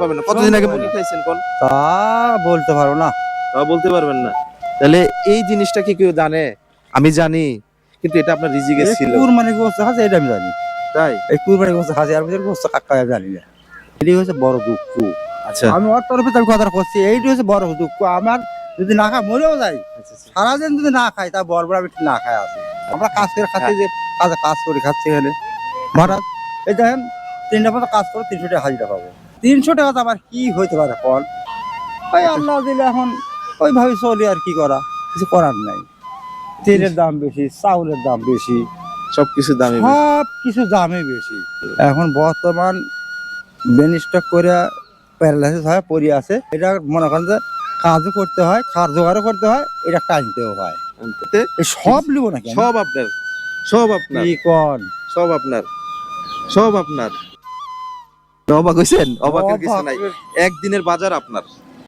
পাবেন না। কতদিন আগে মুরগি খাইছেন কোন? তা বলতে পারবো না। তা বলতে পারবেন না। তাহলে এই জিনিসটা কি কেউ জানে? আমি জানি, কিন্তু এটা আপনার রিজিকে এই ছিল। কুরবানি গোস্ত আছে এটা আমি জানি। তাই? এই কুরবানি গোস্ত আছে আর ভিতরে গোস্ত কাকা জানি না। এটাই হচ্ছে বড় দুঃখ। আচ্ছা। আমি ওর তরফে আমি কথা করছি, এইটাই হচ্ছে বড় দুঃখ। আমার যদি না খাই মরেও যাই, সারাদিন যদি না খাই তা বলবো আমি না খাই আছি। আমরা কাজ করে খাচ্ছি, যে কাজ করে খাচ্ছি এখানে মহারাজ। এই দেখেন 3টা মতো কাজ করে 300 টাকা হাজিরা পাবো। 300 টাকা তো আমার কি হইতে পারে ফল? ওই আল্লাহ দিলে এখন ওইভাবে চলি, আর কি করা, কিছু করার নাই। তেলের দাম বেশি, চাউলের দাম বেশি, সবকিছু দামি। সব কিছু দামে বেশি। এখন বর্তমান বেনিস্টক করে প্যারালাইসিস হয়ে পড়ে আছে। এটা মনে করেন যে কাজও করতে হয়, খার জোগাড়ও করতে হয়, এটা টানতেও হয়। এই সব লিব নাকি? সব আপনার, সব আপনার, কি কন? সব আপনার, সব আপনার। অবাক হইছেন? অবাকের কিছু নাই। একদিনের বাজার আপনার।